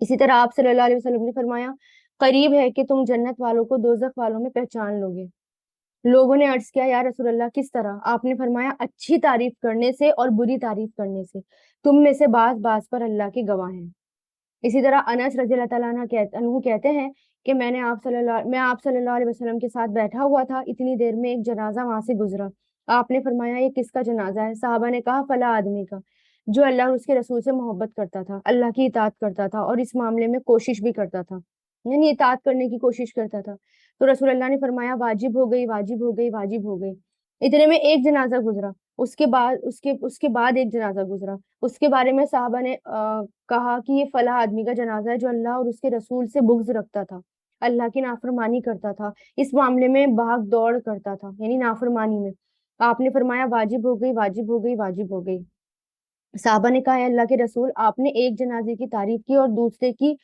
اسی طرح آپ صلی اللہ علیہ وسلم نے فرمایا قریب ہے کہ تم جنت والوں کو دوزخ والوں میں پہچان لو گے۔ لوگوں نے عرض کیا یا رسول اللہ کس طرح؟ آپ نے فرمایا اچھی تعریف کرنے سے اور بری تعریف کرنے سے، تم میں سے بعض بعض پر اللہ کے گواہ ہیں۔ اسی طرح انس رضی اللہ تعالیٰ عنہ کہتے ہیں کہ آپ صلی اللہ علیہ وسلم کے ساتھ بیٹھا ہوا تھا، اتنی دیر میں ایک جنازہ وہاں سے گزرا۔ آپ نے فرمایا یہ کس کا جنازہ ہے؟ صحابہ نے کہا فلاں آدمی کا، جو اللہ اور اس کے رسول سے محبت کرتا تھا، اللہ کی اطاعت کرتا تھا اور اس معاملے میں کوشش بھی کرتا تھا، یعنی اطاعت کرنے کی کوشش کرتا تھا۔ تو رسول اللہ نے فرمایا واجب ہو گئی، واجب ہو گئی، واجب ہو گئی۔ اتنے میں ایک جنازہ گزرا، اس کے بعد ایک جنازہ گزرا، اس کے بارے میں صحابہ نے کہا کہ یہ فلاں آدمی کا جنازہ ہے جو اللہ اور اس کے رسول سے بغض رکھتا تھا، اللہ کی نافرمانی کرتا تھا، اس معاملے میں بھاگ دوڑ کرتا تھا، یعنی نافرمانی میں۔ آپ نے فرمایا واجب ہو گئی، واجب ہو گئی، واجب ہو گئی۔ صحابہ نے کہا ہے اللہ کے رسول، آپ نے ایک جنازے کی تعریف کی اور دوسرے کی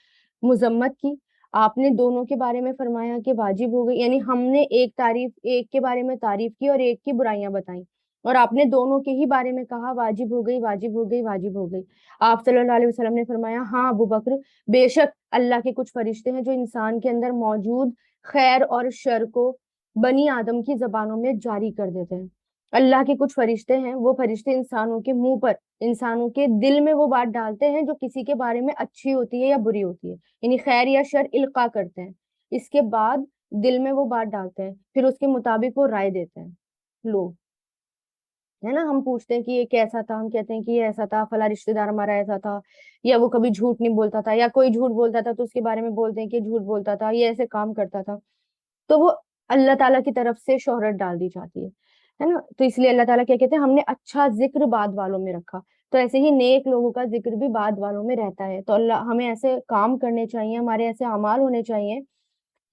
مذمت کی، آپ نے دونوں کے بارے میں فرمایا کہ واجب ہو گئی، یعنی ہم نے ایک کے بارے میں تعریف کی اور ایک کی برائیاں بتائیں، اور آپ نے دونوں کے ہی بارے میں کہا واجب ہو گئی، واجب ہو گئی، واجب ہو گئی۔ آپ صلی اللہ علیہ وسلم نے فرمایا ہاں ابو بکر، بے شک اللہ کے کچھ فرشتے ہیں جو انسان کے اندر موجود خیر اور شر کو بنی آدم کی زبانوں میں جاری کر دیتے ہیں۔ اللہ کے کچھ فرشتے ہیں، وہ فرشتے انسانوں کے منہ پر، انسانوں کے دل میں وہ بات ڈالتے ہیں جو کسی کے بارے میں اچھی ہوتی ہے یا بری ہوتی ہے، یعنی خیر یا شر القا کرتے ہیں، اس کے بعد دل میں وہ بات ڈالتے ہیں، پھر اس کے مطابق وہ رائے دیتے ہیں لوگ، ہے نا۔ ہم پوچھتے ہیں کہ یہ کیسا تھا، ہم کہتے ہیں کہ یہ ایسا تھا، فلاں رشتہ دار ہمارا ایسا تھا، یا وہ کبھی جھوٹ نہیں بولتا تھا، یا کوئی جھوٹ بولتا تھا تو اس کے بارے میں بولتے ہیں کہ جھوٹ بولتا تھا، یہ ایسے کام کرتا تھا، تو وہ اللہ تعالیٰ کی طرف سے شہرت ڈال دی جاتی ہے نا۔ تو اس لیے اللہ تعالیٰ کیا کہتے ہیں، ہم نے اچھا ذکر بعد والوں میں رکھا، تو ایسے ہی نیک لوگوں کا ذکر بھی بعد والوں میں رہتا ہے۔ تو اللہ ہمیں ایسے کام کرنے چاہیے، ہمارے ایسے اعمال ہونے چاہیے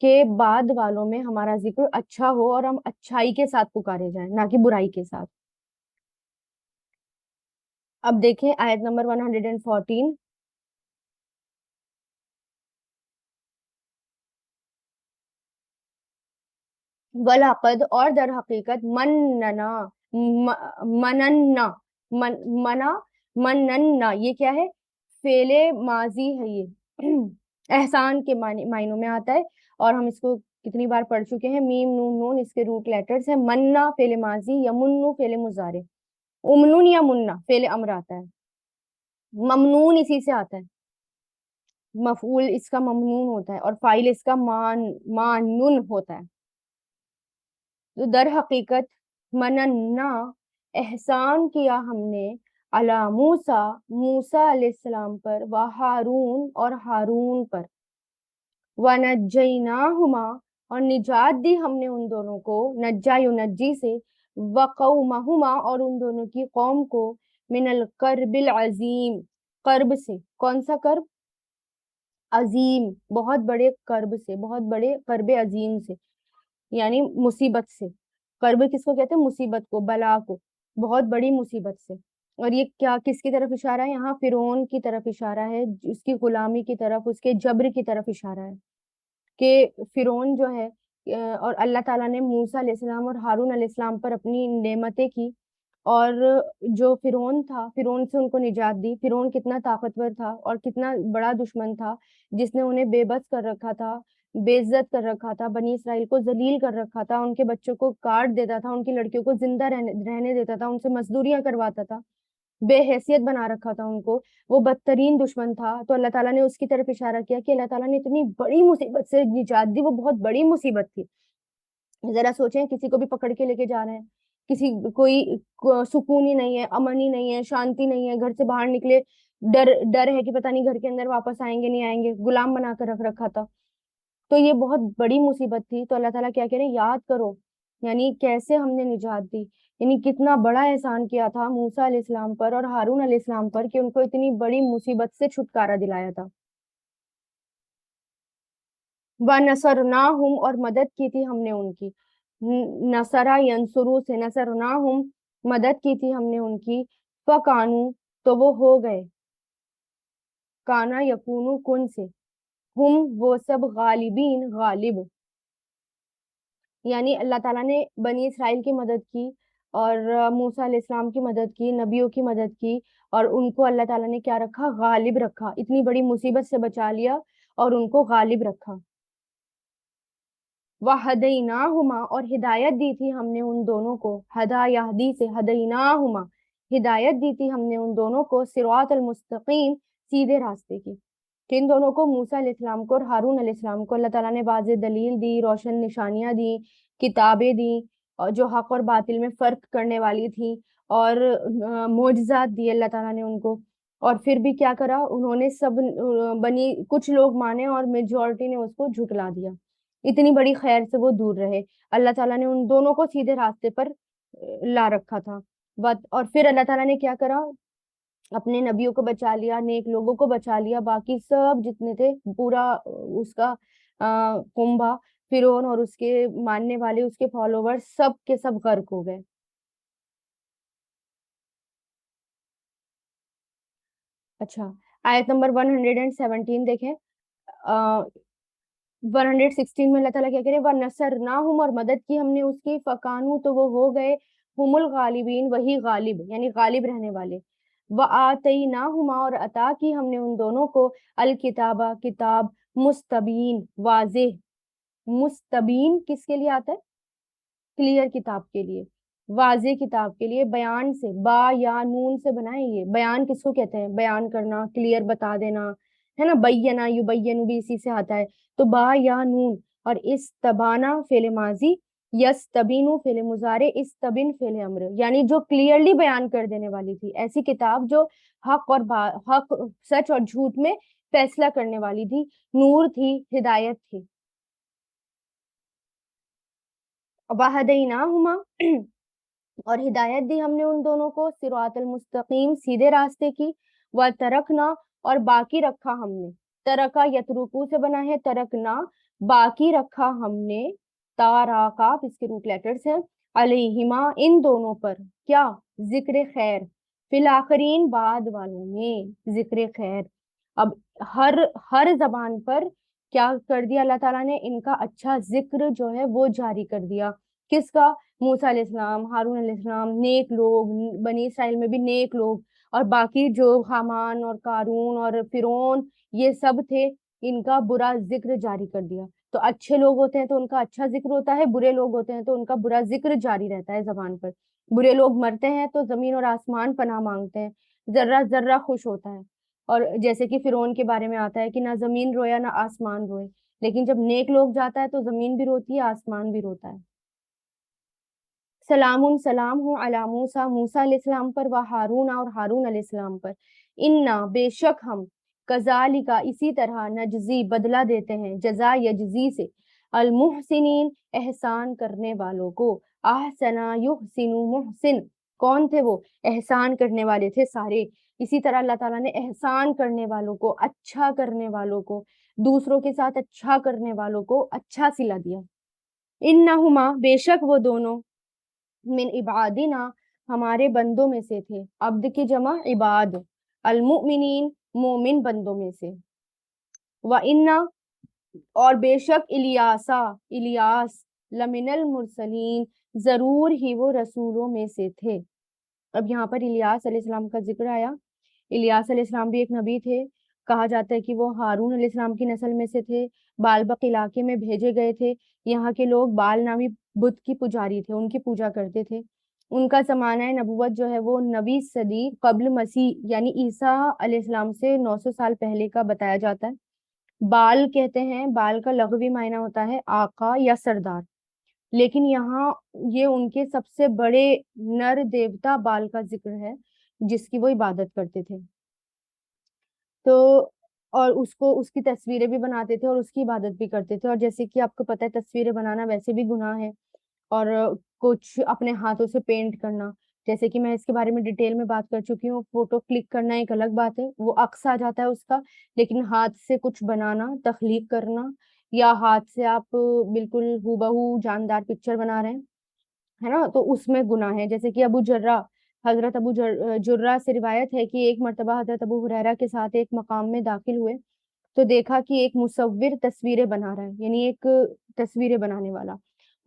کہ بعد والوں میں ہمارا ذکر اچھا ہو اور ہم اچھائی کے ساتھ پکارے جائیں، نہ کہ برائی کے ساتھ۔ اب دیکھیں آیت نمبر 114، وَلَقَدْ اور در حقیقت مننا منا مننا، یہ کیا ہے؟ فعل ماضی ہے، یہ احسان کے معنوں میں آتا ہے، اور ہم اس کو کتنی بار پڑھ چکے ہیں، میم نون نون اس کے روٹ لیٹرز ہیں۔ مننا فعل ماضی، یمنو فعل مضارع، امنون یا مننا فعل امر آتا ہے، ممنون اسی سے آتا ہے، مفعول اس کا ممنون ہوتا ہے، اور فاعل اس کا مانن ہوتا ہے۔ تو در حقیقت مننا احسان کیا ہم نے، علی موسیٰ موسیٰ علیہ السلام پر، و ہارون اور ہارون پر، ونجیناہما اور نجات دی ہم نے ان دونوں کو، نجا ینجی سے، وقومہما اور ان دونوں کی قوم کو، من الکرب العظیم، کرب سے، کون سا کرب؟ عظیم، بہت بڑے کرب سے، بہت بڑے کرب عظیم سے، یعنی مصیبت سے۔ کرب کس کو کہتے ہیں؟ مصیبت کو، بلا کو، بہت بڑی مصیبت سے۔ اور یہ کیا کس کی طرف اشارہ ہے یہاں؟ فرعون کی طرف اشارہ ہے، اس کی غلامی کی طرف، اس کے جبر کی طرف اشارہ ہے کہ فرعون جو ہے، اور اللہ تعالیٰ نے موسیٰ علیہ السلام اور ہارون علیہ السلام پر اپنی نعمتیں کی، اور جو فرعون تھا، فرعون سے ان کو نجات دی۔ فرعون کتنا طاقتور تھا اور کتنا بڑا دشمن تھا، جس نے انہیں بے بس کر رکھا تھا، بے عزت کر رکھا تھا، بنی اسرائیل کو ذلیل کر رکھا تھا، ان کے بچوں کو کاٹ دیتا تھا، ان کی لڑکیوں کو زندہ رہنے دیتا تھا، ان سے مزدوریاں کرواتا تھا، بے حیثیت بنا رکھا تھا ان کو، وہ بدترین دشمن تھا۔ تو اللہ تعالیٰ نے اس کی طرف اشارہ کیا کہ اللہ تعالیٰ نے اتنی بڑی مصیبت سے نجات دی، وہ بہت بڑی مصیبت تھی۔ ذرا سوچیں، کسی کو بھی پکڑ کے لے کے جا رہے ہیں، کسی کوئی سکون ہی نہیں ہے، امن ہی نہیں ہے، شانتی نہیں ہے، گھر سے باہر نکلے ڈر ہے کہ پتہ نہیں گھر کے اندر واپس آئیں گے نہیں آئیں گے، غلام بنا کر رکھ رکھا تھا، تو یہ بہت بڑی مصیبت تھی۔ تو اللہ تعالیٰ کیا کہہ رہے ہیں؟ یاد کرو، یعنی کیسے ہم نے نجات دی، یعنی کتنا بڑا احسان کیا تھا موسیٰ علیہ السلام پر اور ہارون علیہ السلام پر کہ ان کو اتنی بڑی مصیبت سے چھٹکارا دلایا تھا۔ وَنَصَرْنَاهُمْ اور مدد کی تھی ہم نے ان کی، نصرہ ینصرو سے، نصرناہم مدد کی تھی ہم نے ان کی، فَكَانُوا تو وہ ہو گئے، کانا یکونو کن سے، ہم وہ سب، غالبین غالب، یعنی اللہ تعالیٰ نے بنی اسرائیل کی مدد کی، اور موسیٰ علیہ السلام کی مدد کی، نبیوں کی مدد کی، اور ان کو اللہ تعالیٰ نے کیا رکھا؟ غالب رکھا، اتنی بڑی مصیبت سے بچا لیا اور ان کو غالب رکھا۔ وَہَدَيْنَاهُمَا، اور ہدایت دی تھی ہم نے ان دونوں کو، ہدا یہدی سے ہدیناہما، ہدایت دی تھی ہم نے ان دونوں کو، صراط المستقیم، سیدھے راستے کی۔ کہ ان دونوں کو، موسیٰ علیہ السلام کو اور ہارون علیہ السلام کو، اللہ تعالیٰ نے واضح دلیل دی، روشن نشانیاں دی، کتابیں دی، اور جو حق اور باطل میں فرق کرنے والی تھی، اور معجزات دی اللہ تعالیٰ نے ان کو۔ اور پھر بھی کیا کرا انہوں نے؟ سب بنی کچھ لوگ مانے اور میجورٹی نے اس کو جھٹلا دیا، اتنی بڑی خیر سے وہ دور رہے۔ اللہ تعالیٰ نے ان دونوں کو سیدھے راستے پر لا رکھا تھا۔ اور پھر اللہ تعالیٰ نے کیا کرا؟ اپنے نبیوں کو بچا لیا، نیک لوگوں کو بچا لیا، باقی سب جتنے تھے پورا اس کا کنبا، فرعون اور اس کے ماننے والے، اس کے فالوور، سب کے سب غرق ہو گئے۔ اچھا، آیت نمبر 117 دیکھیں۔ 116 میں اللہ تعالیٰ کیا کرے؟ وَنَصَرْنَاهُمْ، اور مدد کی ہم نے اس کی، فَكَانُوا، تو وہ ہو گئے، ہم الغالبین، وہی غالب، یعنی غالب رہنے والے۔ وَآتَيْنَاهُمَا، اور عطا کی ہم نے ان دونوں کو، الکتابہ، کتاب، مستبین، واضح۔ مستبین کس کے لیے آتا ہے؟ کلیئر کتاب کے لیے، واضح کتاب کے لیے، بیان سے، با یا نون سے بنا ہے یہ۔ بیان کس کو کہتے ہیں؟ بیان کرنا، کلیئر بتا دینا، ہے نا؟ بینا یبین بھی اسی سے آتا ہے۔ تو با یا نون، اور استبانا فعل ماضی، یستبینو فعل مضارع، استبن فعل امر، یعنی جو کلیئرلی بیان کر دینے والی تھی، ایسی کتاب جو حق اور حق، سچ اور جھوٹ میں فیصلہ کرنے والی تھی، نور تھی، ہدایت تھی۔ وَہَدَيْنَاهُمَا، اور ہدایت دی ہم نے ان دونوں کو، صراط المستقیم، سیدھے راستے کی۔ وَتَرَکْنَا، اور باقی رکھا ہم نے، ترکا یترکو سے بنا ہے، ترکنا، باقی رکھا ہم نے، تاراکا اس کے روٹ لیٹرز ہیں، علیہما، ان دونوں پر، کیا؟ ذکر خیر، فی الآخرین، بعد والوں میں ذکر خیر۔ اب ہر زبان پر کیا کر دیا اللہ تعالیٰ نے؟ ان کا اچھا ذکر جو ہے وہ جاری کر دیا۔ کس کا؟ موسیٰ علیہ السلام، ہارون علیہ السلام، نیک لوگ، بنی اسرائیل میں بھی نیک لوگ، اور باقی جو حامان اور قارون اور فرعون یہ سب تھے، ان کا برا ذکر جاری کر دیا۔ تو اچھے لوگ ہوتے ہیں تو ان کا اچھا ذکر ہوتا ہے، برے لوگ ہوتے ہیں تو ان کا برا ذکر جاری رہتا ہے زبان پر۔ برے لوگ مرتے ہیں تو زمین اور آسمان پناہ مانگتے ہیں، ذرہ ذرہ خوش ہوتا ہے، اور جیسے کہ فرعون کے بارے میں آتا ہے کہ نہ زمین رویا نہ آسمان روئے، لیکن جب نیک لوگ جاتا ہے تو زمین بھی روتی ہے، آسمان بھی روتا ہے۔ سلام، سلام ہو علی موسیٰ، موسیٰ علیہ السلام پر، و ہارون، اور ہارون علیہ السلام پر۔ انا، بے شک ہم، کذالک، اسی طرح، نجزی، بدلہ دیتے ہیں، جزا یجزی سے، المحسنین، احسان کرنے والوں کو۔ احسنا یحسن، محسن، کون تھے وہ؟ احسان کرنے والے تھے سارے۔ اسی طرح اللہ تعالیٰ نے احسان کرنے والوں کو، اچھا کرنے والوں کو، دوسروں کے ساتھ اچھا کرنے والوں کو اچھا صلہ دیا۔ انہما، بے شک وہ دونوں، من عبادنا، ہمارے بندوں میں سے تھے، عبد کی جمع عباد، المؤمنین، مومن بندوں میں سے۔ وَإِنَّا، اور بے شک الیاسا، الیاس، لمن المرسلین، ضرور ہی وہ رسولوں میں سے تھے۔ اب یہاں پر الیاس علیہ السلام کا ذکر آیا۔ الیاس علیہ السلام بھی ایک نبی تھے، کہا جاتا ہے کہ وہ ہارون علیہ السلام کی نسل میں سے تھے، بالبق علاقے میں بھیجے گئے تھے۔ یہاں کے لوگ بال نامی بت کی پجاری تھے، ان کی پوجا کرتے تھے۔ ان کا زمانہ نبوت جو ہے وہ 9ویں صدی قبل مسیح، یعنی عیسیٰ علیہ السلام سے 900 سال پہلے کا بتایا جاتا ہے۔ بال کہتے ہیں، بال کا لغوی معنی ہوتا ہے آقا یا سردار، لیکن یہاں یہ ان کے سب سے بڑے نر دیوتا بال کا ذکر ہے، جس کی وہ عبادت کرتے تھے۔ تو اور اس کی تصویریں بھی بناتے تھے اور اس کی عبادت بھی کرتے تھے، اور جیسے کہ آپ کو پتہ ہے تصویریں بنانا ویسے بھی گناہ ہے، اور کچھ اپنے ہاتھوں سے پینٹ کرنا، جیسے کہ میں اس کے بارے میں ڈیٹیل میں بات کر چکی ہوں۔ فوٹو کلک کرنا ایک الگ بات ہے، وہ عکس آ جاتا ہے اس کا، لیکن ہاتھ سے کچھ بنانا، تخلیق کرنا، یا ہاتھ سے آپ بالکل ہو بہو جاندار پکچر بنا رہے ہیں، ہے نا، تو اس میں گناہ ہے۔ جیسے کہ حضرت ابو جرہ سے روایت ہے کہ ایک مرتبہ حضرت ابو ہریرہ کے ساتھ ایک مقام میں داخل ہوئے تو دیکھا کہ ایک مصور تصویریں بنا رہا ہے، یعنی ایک تصویریں بنانے والا،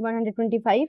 125,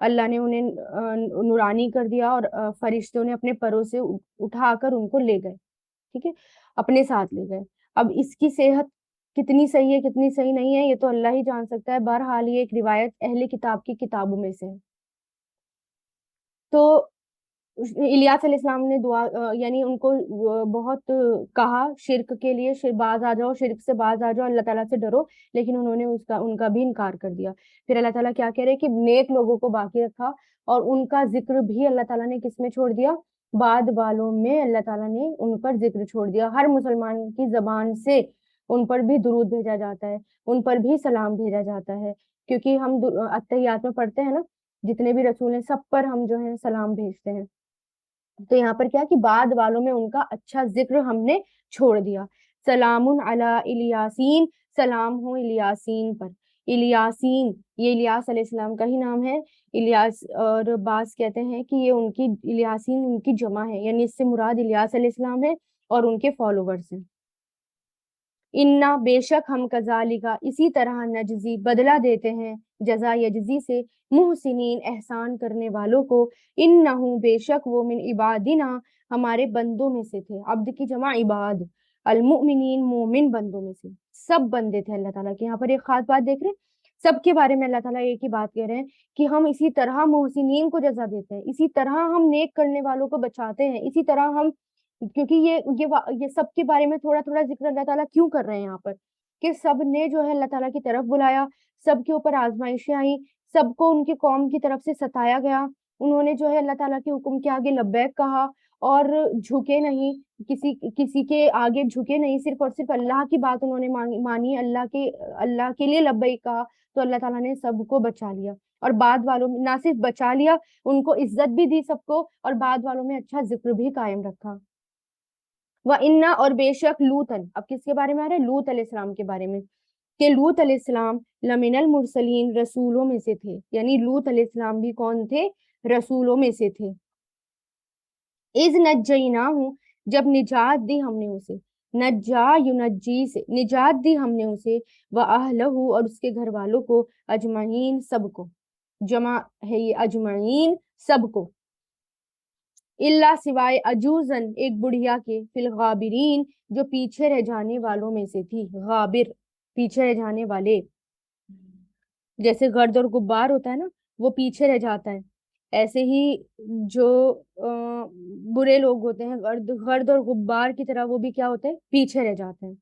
اللہ نے انہیں نورانی کر دیا اور فرشتوں نے اپنے پروں سے اٹھا کر ان کو لے گئے، ٹھیک ہے، اپنے ساتھ لے گئے۔ اب اس کی صحت کتنی صحیح ہے کتنی صحیح نہیں ہے یہ تو اللہ ہی جان سکتا ہے، بہرحال یہ ایک روایت اہل کتاب کی کتابوں میں سے ہے۔ تو الیاس علیہ السلام نے دعا یعنی ان کو بہت کہا شرک کے لیے، باز آ جاؤ، شرک سے باز آ جاؤ، اللہ تعالیٰ سے ڈرو، لیکن انہوں نے ان کا بھی انکار کر دیا۔ پھر اللہ تعالیٰ کیا کہہ رہے کہ نیک لوگوں کو باقی رکھا، اور ان کا ذکر بھی اللہ تعالیٰ نے کس میں چھوڑ دیا؟ بعد والوں میں اللہ تعالیٰ نے ان پر ذکر چھوڑ دیا۔ ہر مسلمان کی زبان سے ان پر بھی درود بھیجا جاتا ہے، ان پر بھی سلام بھیجا جاتا ہے، کیونکہ ہم اتحیات میں پڑھتے ہیں نا، جتنے بھی رسول ہیں سب پر ہم جو ہے سلام بھیجتے ہیں۔ تو یہاں پر کیا کہ بعد والوں میں ان کا اچھا ذکر ہم نے چھوڑ دیا۔ سلام علی الیاسین، سلام ہو الیاسین پر۔ الیاسین یہ الیاس علیہ السلام کا ہی نام ہے، الیاس، اور بعض کہتے ہیں کہ یہ ان کی الیاسین ان کی جمع ہے، یعنی اس سے مراد الیاس علیہ السلام ہے اور ان کے فالوورز ہیں۔ انا بے شک ہم کذالکا اسی طرح نجزی بدلہ دیتے ہیں، جزا یجزی سے محسنین احسان کرنے والوں کو، انہو بے شک وہ من عبادنا ہمارے بندوں میں سے تھے، عبد کی جمع عباد، المؤمنین مومن بندوں میں سے، سب بندے تھے اللہ تعالیٰ کے۔ یہاں پر ایک خاص بات دیکھ رہے ہیں، سب کے بارے میں اللہ تعالیٰ ایک ہی بات کہہ رہے ہیں کہ ہم اسی طرح محسنین کو جزا دیتے ہیں، اسی طرح ہم نیک کرنے والوں کو بچاتے ہیں، اسی طرح ہم، کیونکہ یہ سب کے بارے میں تھوڑا تھوڑا ذکر اللہ تعالیٰ کیوں کر رہے ہیں یہاں پر، کہ سب نے جو ہے اللہ تعالیٰ کی طرف بلایا، سب کے اوپر آزمائشیں آئیں، سب کو ان کی قوم کی طرف سے ستایا گیا، انہوں نے جو ہے اللہ تعالیٰ کے حکم کے آگے لبیک کہا اور جھکے نہیں، کسی کے آگے جھکے نہیں، صرف اور صرف اللہ کی بات انہوں نے مانی، اللہ کے لیے لبیک کہا، تو اللہ تعالیٰ نے سب کو بچا لیا، اور بعد والوں میں نہ صرف بچا لیا، ان کو عزت بھی دی سب کو، اور بعد والوں میں اچھا ذکر بھی قائم رکھا۔ وَإِنَّا اور بے شک لوطن، اب کس کے بارے میں آ رہا ہے؟ لوط علیہ السلام کے بارے میں، کہ لوط علیہ السلام لمن المرسلین رسولوں میں سے تھے، یعنی لوط علیہ السلام بھی کون تھے؟ رسولوں میں سے تھے۔ اذ نجیناہ جب نجات دی ہم نے اسے، نجا ینجی سے نجات دی ہم نے اسے، واہلہ اور اس کے گھر والوں کو، اجمعین سب کو، جمع ہے یہ اجمعین سب کو، اللہ سوائے عجوزن ایک بڑھیا کے، فی الغابرین جو پیچھے رہ جانے والوں میں سے تھی، غابر پیچھے رہ جانے والے، جیسے غرد اور غبار ہوتا ہے نا وہ پیچھے رہ جاتا ہے، ایسے ہی جو برے لوگ ہوتے ہیں غرد اور غبار کی طرح وہ بھی کیا ہوتے ہیں؟ پیچھے رہ جاتے ہیں۔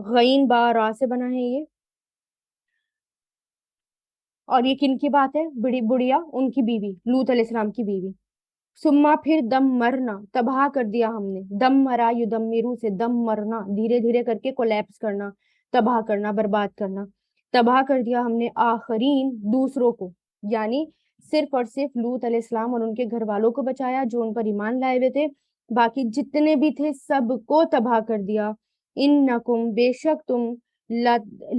غین با را سے بنا ہے یہ، اور یہ کن کی بات ہے؟ بڑھیا ان کی بیوی، لوط علیہ السلام کی بیوی۔ سما پھر دم مرنا تباہ کر دیا ہم نے، دم مرا یدمرو سے دم مرنا دھیرے دھیرے کر کے کولیپس کرنا، تباہ کرنا، برباد کرنا، تباہ کر دیا ہم نے آخرین دوسروں کو، یعنی صرف اور صرف لوط علیہ السلام اور ان کے گھر والوں کو بچایا جو ان پر ایمان لائے ہوئے تھے، باقی جتنے بھی تھے سب کو تباہ کر دیا۔ انکم بے شک تم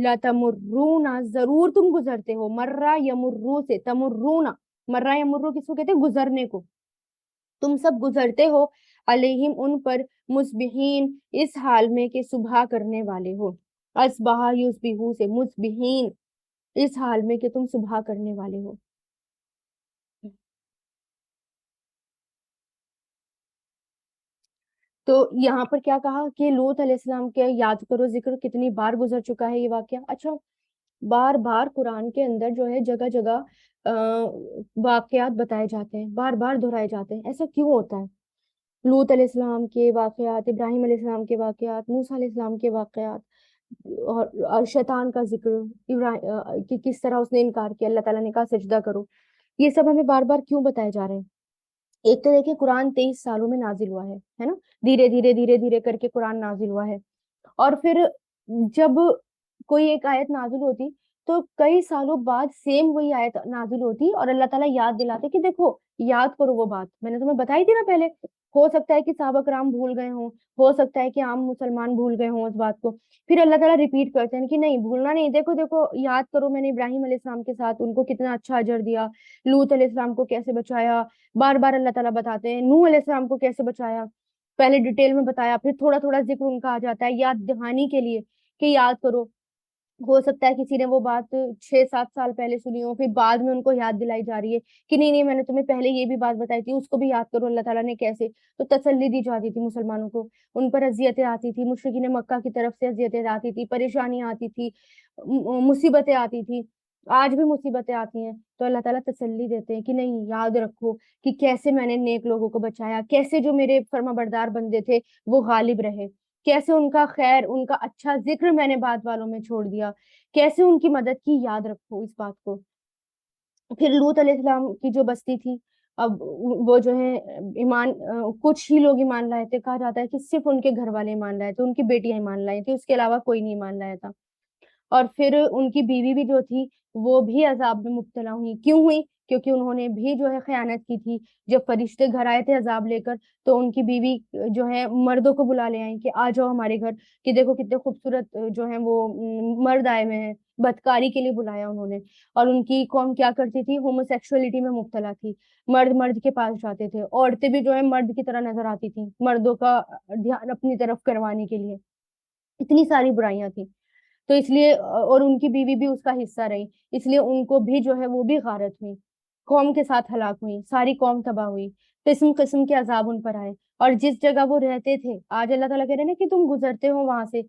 لتمرون ضرور تم گزرتے ہو، مرہ یمرو سے، تمرون مرہ یمرو کس کو کہتے ہیں؟ گزرنے کو، تم سب گزرتے ہو، علیہم ان پر، مصبحین اس حال میں کہ صبح کرنے والے ہو، اصبح یصبحو سے، مصبحین اس حال میں کہ تم صبح کرنے والے ہو۔ تو یہاں پر کیا کہا کہ لوط علیہ السلام کے یاد کرو ذکر کتنی بار گزر چکا ہے یہ واقعہ۔ اچھا، بار بار قرآن کے اندر جو ہے جگہ جگہ واقعات بتائے جاتے ہیں، بار بار دہرائے جاتے ہیں، ایسا کیوں ہوتا ہے؟ لوط علیہ السلام کے واقعات، ابراہیم علیہ السلام کے واقعات، موسیٰ علیہ السلام کے واقعات، اور شیطان کا ذکر، کہ کس طرح اس نے انکار کیا، اللہ تعالیٰ نے کہا سجدہ کرو، یہ سب ہمیں بار بار کیوں بتائے جا رہے ہیں؟ ایک تو دیکھیں قرآن 23 سالوں میں نازل ہوا ہے نا، دھیرے دھیرے دھیرے دھیرے کر کے قرآن نازل ہوا ہے، اور پھر جب کوئی ایک آیت نازل ہوتی تو کئی سالوں بعد سیم وہی آیت نازل ہوتی اور اللہ تعالیٰ یاد دلاتے کہ دیکھو یاد کرو وہ بات میں نے تمہیں بتائی تھی نا پہلے۔ ہو سکتا ہے کہ صحابہ کرام بھول گئے ہوں، ہو سکتا ہے کہ عام مسلمان بھول گئے ہوں اس بات کو، پھر اللہ تعالیٰ ریپیٹ کرتے ہیں کہ نہیں بھولنا نہیں، دیکھو دیکھو یاد کرو میں نے ابراہیم علیہ السلام کے ساتھ ان کو کتنا اچھا اجر دیا، لوط علیہ السلام کو کیسے بچایا، بار بار اللہ تعالیٰ بتاتے ہیں نوح علیہ السلام کو کیسے بچایا، پہلے ڈیٹیل میں بتایا، پھر تھوڑا تھوڑا ذکر ان کا آ جاتا ہے یاد دہانی کے لیے کہ یاد کرو۔ ہو سکتا ہے کسی نے وہ بات 6-7 سال پہلے سنی ہو، پھر بعد میں ان کو یاد دلائی جا رہی ہے کہ نہیں نہیں میں نے تمہیں پہلے یہ بھی بات بتائی تھی، اس کو بھی یاد کرو اللہ تعالیٰ نے کیسے. تو تسلی دی جاتی تھی مسلمانوں کو. ان پر اذیتیں آتی تھی، مشرکین مکہ کی طرف سے اذیتیں آتی تھی، پریشانیاں آتی تھی، مصیبتیں آتی تھی. آج بھی مصیبتیں آتی ہیں تو اللہ تعالیٰ تسلی دیتے ہیں کہ نہیں یاد رکھو کہ کیسے میں نے نیک لوگوں کو بچایا، کیسے جو میرے فرما بردار بندے تھے وہ غالب رہے، کیسے ان کا خیر ان کا اچھا ذکر میں نے بعد والوں میں چھوڑ دیا، کیسے ان کی مدد کی. یاد رکھو اس بات کو. پھر لوط علیہ السلام کی جو بستی تھی، اب وہ جو ہے ایمان کچھ ہی لوگ ایمان لائے تھے. کہا جاتا ہے کہ صرف ان کے گھر والے ایمان لائے تھے، ان کی بیٹیاں ایمان لائی تھی، اس کے علاوہ کوئی نہیں ایمان لایا تھا. اور پھر ان کی بیوی بھی جو تھی وہ بھی عذاب میں مبتلا ہوئی. کیوں ہوئی؟ کیونکہ انہوں نے بھی جو ہے خیانت کی تھی. جب فرشتے گھر آئے تھے عذاب لے کر تو ان کی بیوی جو ہے مردوں کو بلا لے آئی کہ آ جاؤ ہمارے گھر، کہ دیکھو کتنے خوبصورت جو ہے وہ مرد آئے ہوئے ہیں. بدکاری کے لیے بلایا انہوں نے. اور ان کی قوم کیا کرتی تھی؟ ہومو سیکسولیٹی میں مبتلا تھی. مرد مرد کے پاس جاتے تھے، عورتیں بھی جو ہے مرد کی طرح نظر آتی تھیں مردوں کا دھیان اپنی طرف کروانے کے لیے. اتنی ساری برائیاں تھیں. تو اس لیے اور ان کی بیوی بھی اس کا حصہ رہی، اس لیے ان کو بھی جو ہے وہ بھی غارت ہوئی، قوم کے ساتھ ہلاک ہوئی، ساری قوم تباہ ہوئی. قسم قسم کے عذاب ان پر آئے. اور جس جگہ وہ رہتے تھے، آج اللہ تعالیٰ کہہ رہے ہیں نا کہ تم گزرتے ہو وہاں سے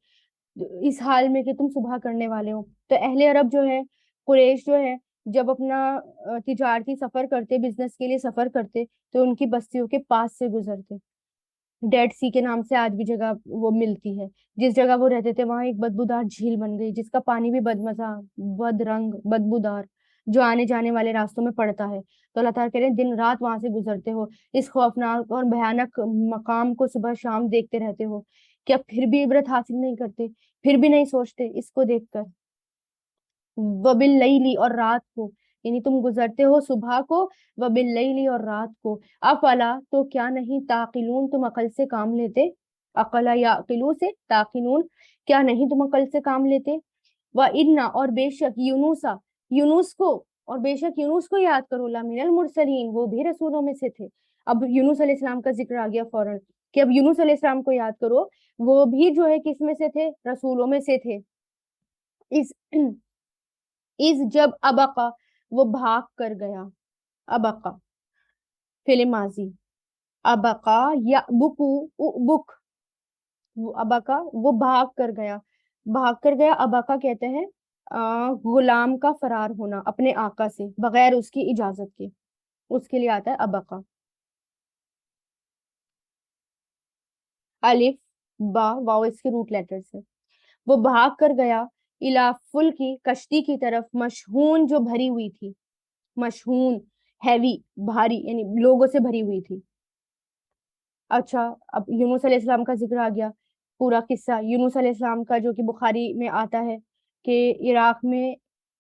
اس حال میں کہ تم صبح کرنے والے ہو. تو اہل عرب جو ہے، قریش جو ہے، جب اپنا تجارتی سفر کرتے، بزنس کے لیے سفر کرتے تو ان کی بستیوں کے پاس سے گزرتے. ڈیڈ سی کے نام سے آج بھی جگہ وہ ملتی ہے. جس جگہ وہ رہتے تھے وہاں ایک بدبودار جھیل بن گئی جس کا پانی بھی بدمزہ، بد رنگ، بدبودار، جو آنے جانے والے راستوں میں پڑتا ہے. تو اللہ تعالیٰ کہہ رہے ہیں دن رات وہاں سے گزرتے ہو، اس خوفناک اور بھیانک مقام کو صبح شام دیکھتے رہتے ہو، کیا پھر بھی عبرت حاصل نہیں کرتے؟ پھر بھی نہیں سوچتے اس کو دیکھ کر؟ وباللیلی، اور رات کو، یعنی تم گزرتے ہو صبح کو، وباللیلی، اور رات کو. افلا، تو کیا نہیں، تعقلون، تم عقل سے کام لیتے. عقلا یعقلو سے تعقلون، کیا نہیں تم عقل سے کام لیتے. وَإِنَّ، اور بے شک، یونوسا، یونس کو، اور بے شک یونس کو یاد کرو، لَمِنَ الْمُرْسَلِينَ، وہ بھی رسولوں میں سے تھے. اب یونس علیہ السلام کا ذکر آ گیا فوراً کہ اب یونس علیہ السلام کو یاد کرو، وہ بھی جو ہے کس میں سے تھے؟ رسولوں میں سے تھے. اس اس جب ابقا، وہ بھاگ کر گیا. ابقا فعل ماضی، ابقا یا بکو، بک، ابقا وہ بھاگ کر گیا. بھاگ کر گیا ابقا کہتے ہیں غلام کا فرار ہونا اپنے آقا سے بغیر اس کی اجازت کے، اس کے لیے آتا ہے ابقا. الف با واو اس کے روٹ لیٹر سے. وہ بھاگ کر گیا الا فل کی، کشتی کی طرف، مشحون، جو بھری ہوئی تھی. مشحون، ہیوی، بھاری، یعنی لوگوں سے بھری ہوئی تھی. اچھا، اب یونس علیہ السلام کا ذکر آ گیا. پورا قصہ یونس علیہ السلام کا جو کہ بخاری میں آتا ہے کہ عراق میں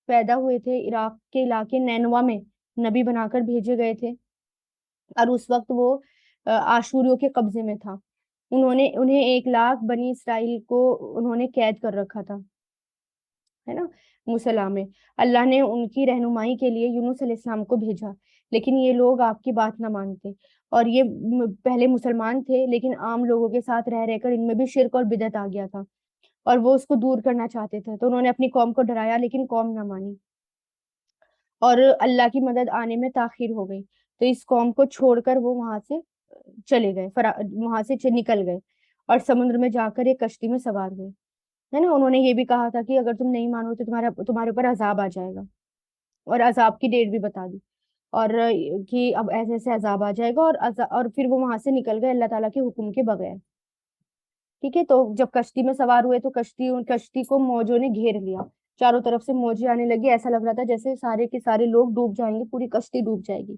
پیدا ہوئے تھے، عراق کے علاقے نینوا میں نبی بنا کر بھیجے گئے تھے. اور اس وقت وہ آشوریوں کے قبضے میں تھا. انہیں 1 لاکھ بنی اسرائیل کو انہوں نے قید کر رکھا تھا، ہے نا، مسلح میں. اللہ نے ان کی رہنمائی کے لیے یونس علیہ السلام کو بھیجا، لیکن یہ لوگ آپ کی بات نہ مانتے. اور یہ پہلے مسلمان تھے لیکن عام لوگوں کے ساتھ رہ رہ کر ان میں بھی شرک اور بدعت آ گیا تھا، اور وہ اس کو دور کرنا چاہتے تھے. تو انہوں نے اپنی قوم کو ڈرایا لیکن قوم نہ مانی، اور اللہ کی مدد آنے میں تاخیر ہو گئی. تو اس قوم کو چھوڑ کر وہ وہاں سے چلے گئے، وہاں سے نکل گئے، اور سمندر میں جا کر ایک کشتی میں سوار ہوئے، ہے نا. انہوں نے یہ بھی کہا تھا کہ اگر تم نہیں مانو تو تمہارے اوپر عذاب آ جائے گا، اور عذاب کی ڈیٹ بھی بتا دی، اور کہ اب ایسے ایسے عذاب آ جائے گا. اور پھر وہ وہاں سے نکل گئے اللہ تعالیٰ کے حکم کے بغیر. ٹھیک ہے، تو جب کشتی میں سوار ہوئے تو کشتی کو موجوں نے گھیر لیا، چاروں طرف سے موجیں آنے لگی، ایسا لگ رہا تھا جیسے سارے کے سارے لوگ ڈوب جائیں گے، پوری کشتی ڈوب جائے گی.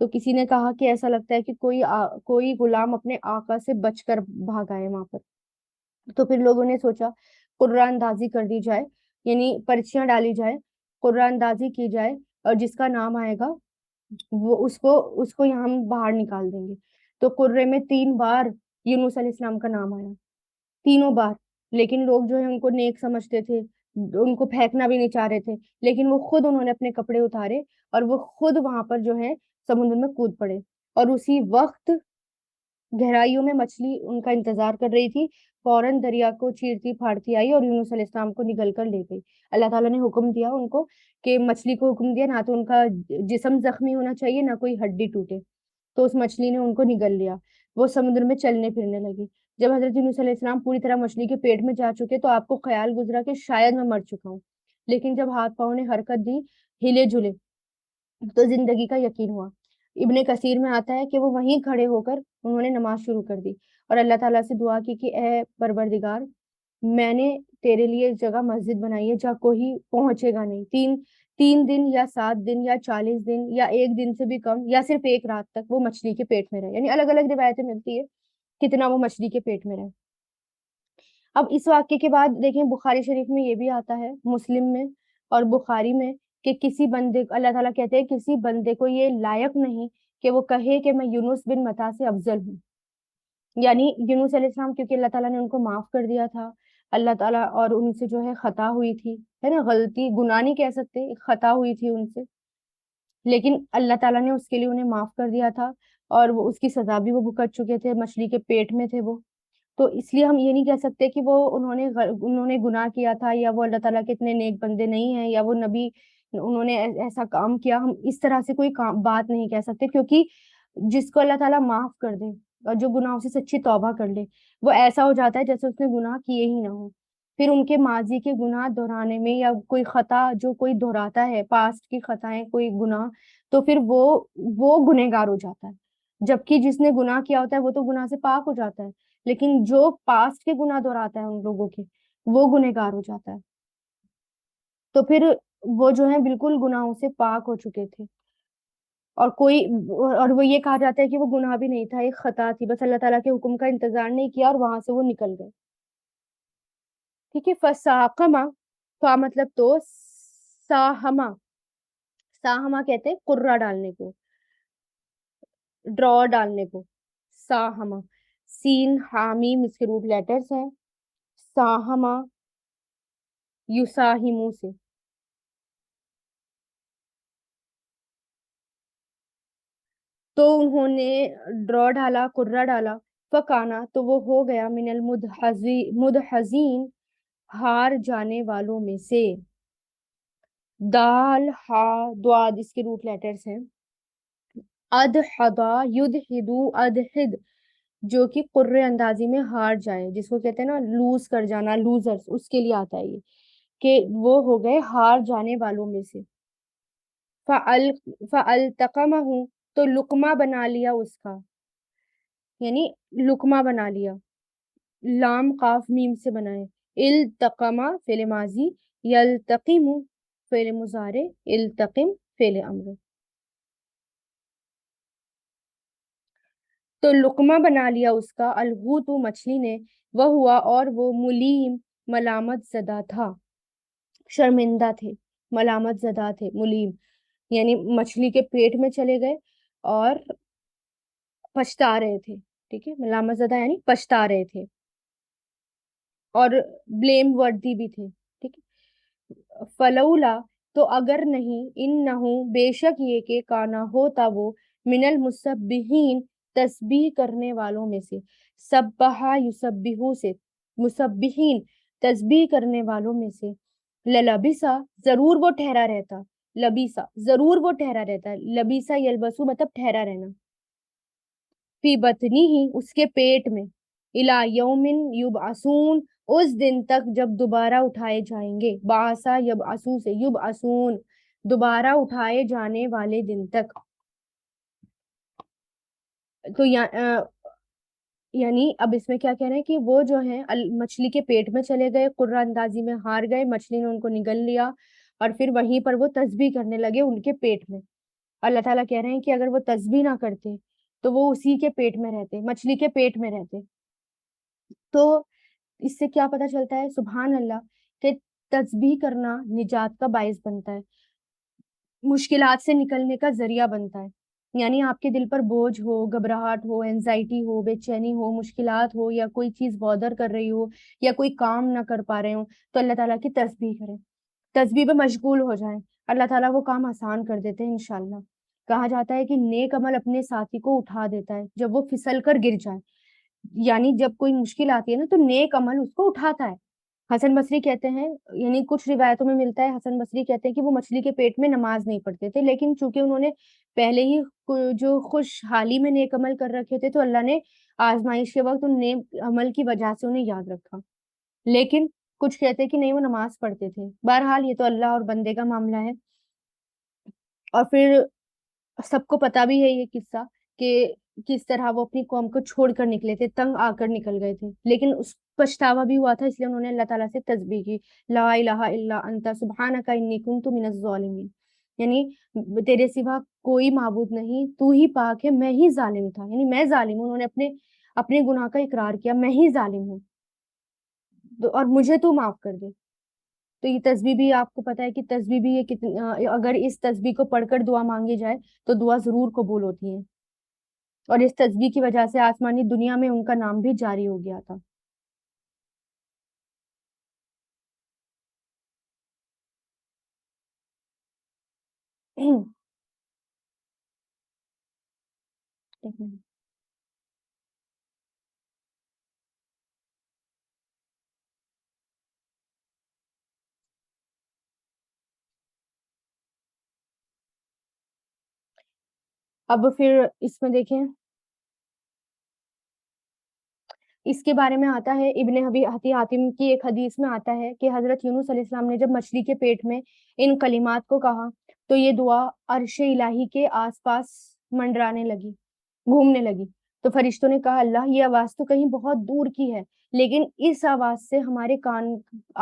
تو کسی نے کہا کہ ایسا لگتا ہے کہ کوئی غلام اپنے آقا سے بچ کر بھاگا ہے وہاں پر. تو پھر لوگوں نے سوچا قرآن اندازی کر دی جائے، یعنی پرچیاں ڈالی جائے، قرآن اندازی کی جائے، اور جس کا نام آئے گا وہ اس کو یہاں ہم باہر نکال دیں گے. تو قرے میں 3 بار یونس علیہ السلام کا نام آیا، تینوں بار. لیکن لوگ جو ہے ان کو نیک سمجھتے تھے، ان کو پھینکنا بھی نہیں چاہ رہے تھے، لیکن وہ خود انہوں نے اپنے کپڑے اتارے اور وہ خود وہاں پر جو ہے سمندر میں کود پڑے. اور اسی وقت گہرائیوں میں مچھلی ان کا انتظار کر رہی تھی، فوراً دریا کو چیرتی پھاڑتی آئی اور یونس علیہ السلام کو نگل کر لے گئی۔ اللہ تعالیٰ نے حکم دیا ان کو کہ مچھلی کو حکم دیا، نہ تو ان کا جسم زخمی ہونا چاہیے نہ کوئی ہڈی ٹوٹے، تو اس مچھلی نے ان کو نگل لیا، وہ سمندر میں چلنے پھرنے لگی۔ جب حضرت یونس علیہ السلام پوری طرح مچھلی کے پیٹ میں جا چکے تو آپ کو خیال گزرا کہ شاید میں مر چکا ہوں، لیکن جب ہاتھ پاؤں نے حرکت دی، ہلے جلے، تو زندگی کا یقین ہوا۔ ابن کثیر میں آتا ہے کہ وہ وہیں کھڑے ہو کر انہوں نے نماز شروع کر دی اور اللہ تعالیٰ سے دعا کی کہ اے پروردگار، میں نے تیرے لیے اس جگہ مسجد بنائی ہے جہاں کوئی پہنچے گا نہیں، تین دن یا 7 دن یا 40 دن یا ایک دن سے بھی کم یا صرف ایک رات تک وہ مچھلی کے پیٹ میں رہے، یعنی الگ الگ روایتیں ملتی ہے کتنا وہ مچھلی کے پیٹ میں رہے۔ اب اس واقعے کے بعد دیکھیں بخاری شریف میں یہ بھی آتا ہے، مسلم میں اور بخاری میں، کہ کسی بندے اللہ تعالیٰ کہتے ہیں کسی بندے کو یہ لائق نہیں کہ وہ کہے کہ میں یونس بن متا سے افضل ہوں، یعنی یونس علیہ السلام کیونکہ اللہ تعالیٰ نے ان کو معاف کر دیا تھا، اللہ تعالیٰ اور ان سے جو ہے خطا ہوئی تھی، ہے نا، غلطی گناہ نہیں کہہ سکتے، خطا ہوئی تھی ان سے، لیکن اللہ تعالیٰ نے اس کے لیے انہیں معاف کر دیا تھا اور وہ اس کی سزا بھی وہ بھگت چکے تھے، مچھلی کے پیٹ میں تھے وہ، تو اس لیے ہم یہ نہیں کہہ سکتے کہ وہ انہوں نے گناہ کیا تھا یا وہ اللہ تعالیٰ کے اتنے نیک بندے نہیں ہیں یا وہ نبی انہوں نے ایسا کام کیا، ہم اس طرح سے کوئی بات نہیں کہہ سکتے، کیونکہ جس کو اللہ تعالیٰ معاف کر دے اور جو گناہوں سے سچی توبہ کر لے وہ ایسا ہو جاتا ہے جیسے اس نے گناہ کیے ہی نہ ہو، پھر ان کے ماضی کے گناہ دہرانے میں یا کوئی خطا جو کوئی دہراتا ہے پاسٹ کی خطائیں کوئی گناہ، تو پھر وہ گنہگار ہو جاتا ہے، جبکہ جس نے گناہ کیا ہوتا ہے وہ تو گناہ سے پاک ہو جاتا ہے، لیکن جو پاسٹ کے گناہ دہراتا ہے ان لوگوں کے وہ گنہگار ہو جاتا ہے، تو پھر وہ جو ہے بالکل گناہوں سے پاک ہو چکے تھے، اور کوئی اور وہ یہ کہا جاتا ہے کہ وہ گناہ بھی نہیں تھا، ایک خطا تھی، بس اللہ تعالیٰ کے حکم کا انتظار نہیں کیا اور وہاں سے وہ نکل گئے، ٹھیک ہے۔ فساقما، فا مطلب تو، ساہما، ساہما کہتے ہیں قرہ ڈالنے کو، ڈرا ڈالنے کو، ساہما، سین حامیم اس کے روٹ لیٹرز ہیں، ساہما یوساہمو سے، تو انہوں نے ڈرا ڈالا، قرہ ڈالا، فکانا تو وہ ہو گیا، من مدحزین ہار جانے والوں میں سے، دال ہا دواد اس کے روٹ لیٹرز ہیں، ادحدا یدحدو ادحد جو کہ قرے اندازی میں ہار جائے، جس کو کہتے ہیں نا لوز کر جانا، لوزرز، اس کے لیے آتا ہے یہ کہ وہ ہو گئے ہار جانے والوں میں سے، فَأَلْتَقَمَهُ تو لقمہ بنا لیا اس کا، یعنی لقمہ بنا لیا، لام قاف میم سے بنائے، التقمہ فعل ماضی، یلتقم فعل مضارع، التقم فعل امر، تو لقمہ بنا لیا اس کا، الحوت مچھلی نے، وہ ہوا اور وہ ملیم ملامت زدہ تھا، شرمندہ تھے، ملامت زدہ تھے، ملیم یعنی مچھلی کے پیٹ میں چلے گئے اور پچھتا رہے تھے، ٹھیک ہے، ملامت زدہ یعنی پچھتا رہے تھے اور بلیم وردی بھی تھے، ٹھیک ہے، فلولا تو اگر نہیں، انہو بے شک یہ کہ کانا ہوتا وہ، من المسبحین تسبیح کرنے والوں میں سے، سبحا یسبحو سے، مسبحین تسبیح کرنے والوں میں سے، للبسا ضرور وہ ٹھہرا رہتا، لبیسا ضرور وہ ٹھہرا رہتا ہے، لبیسا یلبسو مطلب ٹھہرا رہنا، فی بطنی ہی اس کے پیٹ میں، الی یوم یبعثون اس دن تک جب دوبارہ اٹھائے جائیں گے، بعثا یبعثو سے، یبعثون دوبارہ اٹھائے جانے والے دن تک، تو یعنی اب اس میں کیا کہہ رہے ہیں کہ وہ جو ہیں مچھلی کے پیٹ میں چلے گئے، قرہ اندازی میں ہار گئے، مچھلی نے ان کو نگل لیا اور پھر وہیں پر وہ تسبیح کرنے لگے ان کے پیٹ میں، اللہ تعالیٰ کہہ رہے ہیں کہ اگر وہ تسبیح نہ کرتے تو وہ اسی کے پیٹ میں رہتے، مچھلی کے پیٹ میں رہتے، تو اس سے کیا پتہ چلتا ہے سبحان اللہ کہ تسبیح کرنا نجات کا باعث بنتا ہے، مشکلات سے نکلنے کا ذریعہ بنتا ہے، یعنی آپ کے دل پر بوجھ ہو، گھبراہٹ ہو، اینزائٹی ہو، بے چینی ہو، مشکلات ہو یا کوئی چیز بودر کر رہی ہو یا کوئی کام نہ کر پا رہے ہو تو اللہ تعالیٰ کی تسبیح کریں، تسبیح پہ مشغول ہو جائیں، اللہ تعالیٰ وہ کام آسان کر دیتے ہیں انشاءاللہ، کہا جاتا ہے کہ نیک عمل اپنے ساتھی کو اٹھا دیتا ہے جب وہ پھسل کر گر جائے، یعنی جب کوئی مشکل آتی ہے نا تو نیک عمل اس کو اٹھاتا ہے۔ حسن بصری کہتے ہیں، یعنی کچھ روایتوں میں ملتا ہے، حسن بصری کہتے ہیں کہ وہ مچھلی کے پیٹ میں نماز نہیں پڑھتے تھے، لیکن چونکہ انہوں نے پہلے ہی جو خوشحالی میں نیک عمل کر رکھے تھے تو اللہ نے آزمائش کے وقت ان نیک عمل کی وجہ سے انہیں یاد رکھا۔ لیکن کچھ کہتے ہیں کہ نہیں، وہ نماز پڑھتے تھے۔ بہرحال یہ تو اللہ اور بندے کا معاملہ ہے۔ اور پھر سب کو پتا بھی ہے یہ قصہ کہ کس طرح وہ اپنی قوم کو چھوڑ کر نکلے تھے، تنگ آ کر نکل گئے تھے، لیکن اس پچھتاوا بھی ہوا تھا، اس لیے انہوں نے اللہ تعالیٰ سے تسبیح کی، لا الہ الا انت سبحانک انی کنت من الظالمین، یعنی تیرے سوا کوئی معبود نہیں، تو ہی پاک ہے، میں ہی ظالم تھا، یعنی میں ظالم ہوں۔ انہوں نے اپنے گناہ کا اقرار کیا، میں ہی ظالم ہوں اور مجھے تو معاف کر دے۔ تو یہ تسبیح بھی آپ کو پتا ہے کہ تسبیح بھی یہ اگر اس تسبیح کو پڑھ کر دعا مانگی جائے تو دعا ضرور قبول ہوتی ہے، اور اس تسبیح کی وجہ سے آسمانی دنیا میں ان کا نام بھی جاری ہو گیا تھا۔ ایک منٹ۔ اب پھر اس میں دیکھیں، اس کے بارے میں آتا ہے ابن ابی حاتم کی ایک حدیث میں آتا ہے کہ حضرت یونس علیہ السلام نے جب مچھلی کے پیٹ میں ان کلمات کو کہا تو یہ دعا عرش الہی کے آس پاس منڈرانے لگی، گھومنے لگی۔ تو فرشتوں نے کہا اللہ، یہ آواز تو کہیں بہت دور کی ہے، لیکن اس آواز سے ہمارے کان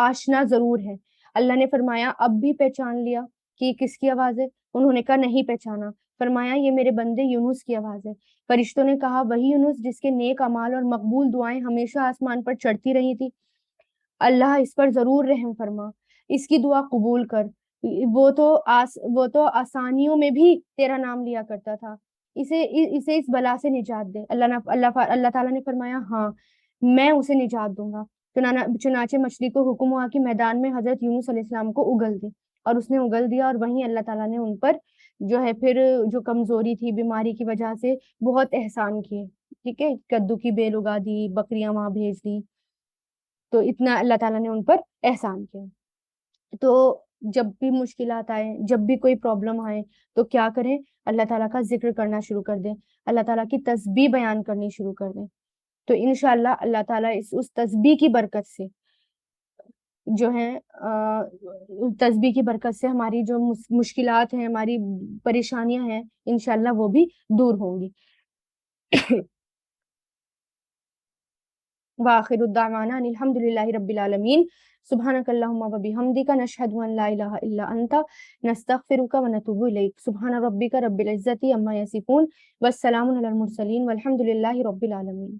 آشنا ضرور ہے۔ اللہ نے فرمایا اب بھی پہچان لیا کہ یہ کس کی آواز ہے؟ انہوں نے کہا نہیں پہچانا۔ فرمایا یہ میرے بندے یونس کی آواز ہے۔ فرشتوں نے کہا وہی یونس جس کے نیک اعمال اور مقبول دعائیں ہمیشہ آسمان پر چڑھتی رہی تھی، اللہ اس پر ضرور رحم فرما، اس کی دعا قبول کر، وہ تو آسانیوں میں بھی تیرا نام لیا کرتا تھا، اسے اس بلا سے نجات دے۔ اللہ تعالیٰ نے فرمایا ہاں، میں اسے نجات دوں گا۔ چنانچہ مچھلی کو حکم ہوا کہ میدان میں حضرت یونس علیہ السلام کو اگل دے، اور اس نے اگل دیا، اور وہیں اللہ تعالیٰ نے ان پر جو ہے پھر جو کمزوری تھی، بیماری کی وجہ سے بہت احسان کیے، ٹھیک ہے، کدو کی بیل اگا دی، بکریاں وہاں بھیج دی، تو اتنا اللہ تعالیٰ نے ان پر احسان کیا۔ تو جب بھی مشکلات آئیں، جب بھی کوئی پرابلم آئے تو کیا کریں؟ اللہ تعالیٰ کا ذکر کرنا شروع کر دیں، اللہ تعالیٰ کی تسبیح بیان کرنی شروع کر دیں، تو انشاءاللہ اللہ تعالیٰ اس تسبیح کی برکت سے جو ہے تسبیح کی برکت سے ہماری جو مشکلات ہیں، ہماری پریشانیاں ہیں، انشاءاللہ وہ بھی دور ہوں گی۔ وآخر الدعوانا ان الحمد للہ رب العالمین، سبحانک اللہم و بحمدک، نشہد ان لا الہ الا انت، نستغفرک و نتوب الیک، سبحان ربک رب العزت عما یصفون، والسلام علی المرسلین، والحمد للہ رب العالمین۔